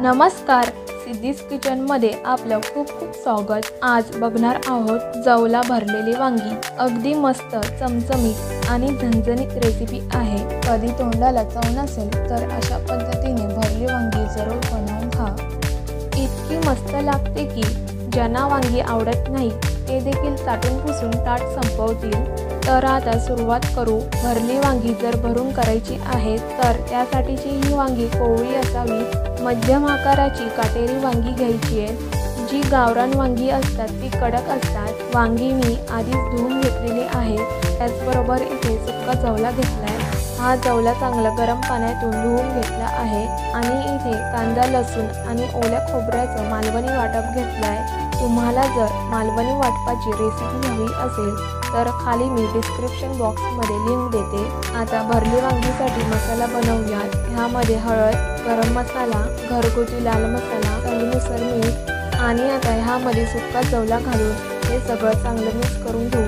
नमस्कार, सिद्धीज किचनमध्ये आपलं खूप खूप स्वागत। आज बघणार आहोत जवला भरलेली वांगी। अगदी मस्त चमचमीत आणि झणझणीत रेसिपी आहे। कधी तोंडाला चव नसेल तर अशा पद्धतीने भरली वांगी जरूर बनवून खा। इतकी मस्त लागते की ज्यांना वांगी आवडत नाही ते देखील चाटून पुसून ताट संपवतील। तर आता सुरुवात करू। भरली वांगी जर भरून करायची आहे तर त्यासाठीची ही वांगी कोवळी असावी। मध्यम आकाराची काटेरी वांगी घ्यायची आहे। जी गावरान वांगी असतात ती कडक असतात। वांगी मी आधीच धुवून घेतलेली आहे। त्याचबरोबर इथे सुक्का जवला घेतलाय। हा जवला चांगला गरम पाण्यातून धुवून घेतला आहे आणि इथे कांदा, लसूण आणि ओल्या खोबऱ्याचं मालवणी वाटप घेतलाय। तुम्हाला जर मालवणी वाटपाची रेसिपी हवी असेल तर खाली मी डिस्क्रिप्शन बॉक्समध्ये लिंक देते। आता भरली वांगीसाठी मसाला बनवूया। ह्यामध्ये हळद, गरम मसाला, घरगुती लाल मसाला, चवीनुसार मीठ आणि आता ह्यामध्ये सुक्का जवला घालून हे सगळं चांगलं मिक्स करून घेऊ।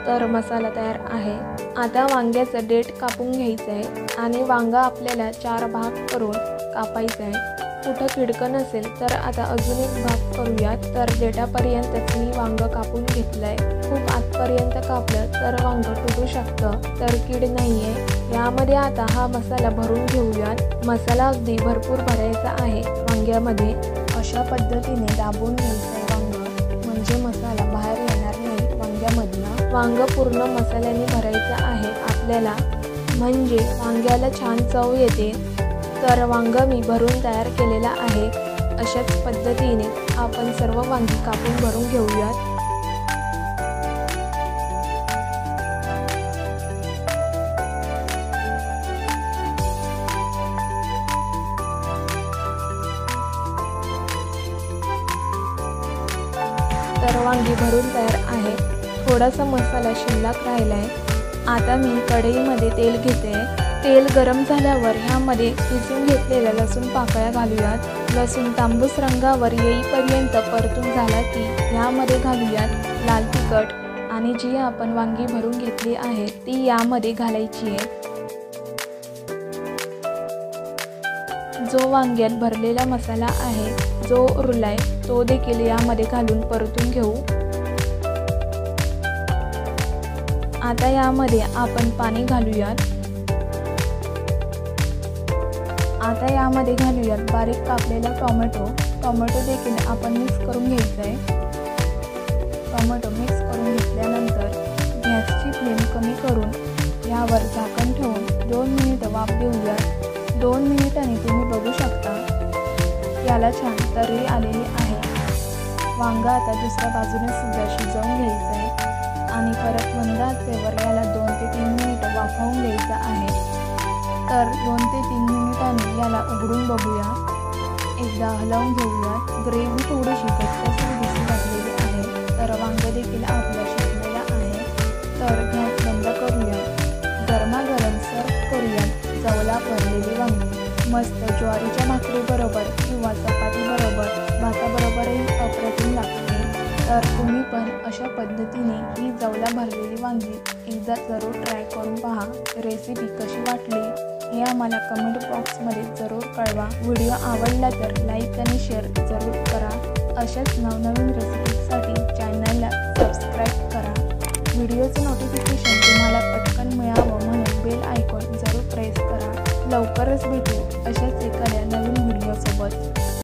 तर मसाला तयार आहे। आता वांग्याचं देठ कापून घ्यायचं आहे आणि वांगा आपल्याला 4 भाग करून कापायचं आहे। कुठं किडकं नसेल तर आता अजून एक भाग करूयात। तर देठापर्यंतच मी वांग कापून घेतलंय। खूप आतपर्यंत कापलं तर वांग तुटू शकतं, तर कीड नाहीये। यामध्ये आता हा मसाला भरून घेऊयात। मसाला अगदी भरपूर भरायचा आहे वांग्यामध्ये। अशा पद्धतीने दाबून घ्यायचंय वांग, म्हणजे मसाला बाहेर येणार नाही वांग्यामधनं। वांग पूर्ण मसाल्याने भरायचं आहे आपल्याला, म्हणजे वांग्याला छान चव येते। तर वांग मी भरून तयार केलेला आहे। अशाच पद्धतीने आपण सर्व वांगी कापून भरून घेऊयात। तर वांगी भरून तयार आहे। थोडासा मसाला शिल्लक राहिलाय। आता मी कढईमध्ये तेल घेते। तेल गरम झाल्यावर ह्यामध्ये किसून घेतलेल्या लसूण पाकळ्या घालूयात। लसूण तांबूस रंगावर येईपर्यंत परतून झाला की ह्यामध्ये घालूयात लाल तिखट आणि जी आपण वांगी भरून घेतली आहे ती यामध्ये घालायची आहे। जो वांग्यात भरलेला मसाला आहे जो उरलाय तो देखील यामध्ये घालून परतून घेऊ। आता यामध्ये आपण पाणी घालूयात। आता यामध्ये घालूयात बारीक कापलेला टोमॅटो देखील आपण मिक्स करून घ्यायचा आहे। टोमॅटो मिक्स करून घेतल्यानंतर गॅसची फ्लेम कमी करून यावर झाकण ठेवून 2 मिनिटं वाफ देऊयात। 2 मिनिटांनी तुम्ही बघू शकता याला छान तर्री आलेली आहे। वांगा आता दुसऱ्या बाजूने सुद्धा शिजवून घ्यायचं आहे आणि परत मंद आचेवर याला 2 ते 3 मिनिटं वाफवून घ्यायचं आहे। तर 2 ते 3 मिनिटांनी याला उघडून बघूया। एकदा हलवून घेऊया। ग्रेव्ही थोडीशी घट्टसर दिसू लागलेली आहे। तर वांग देखील आपलं शिजलेलं आहे। तर गॅस बंद करूया। गरमागरम सर्व करूया जवला भरलेली वांगी। मस्त ज्वारीच्या भाकरीबरोबर किंवा चपातीबरोबर, भाताबरोबरही अप्रतिम लागते। तर तुम्ही पण अशा पद्धतीने ही जवला भरलेली वांगी एकदा जरूर ट्राय करून पहा। रेसिपी कशी वाटली हे आम्हाला कमेंट बॉक्समध्ये जरूर कळवा। व्हिडिओ आवडला तर लाईक आणि शेअर जरूर करा। अशाच नवनवीन रेसिपीसाठी चॅनलला सबस्क्राईब करा। व्हिडिओचं नोटिफिकेशन तुम्हाला पटकन मिळावं म्हणून बेल आयकॉन जरूर प्रेस करा। लवकरच भेटू अशाच एखाद्या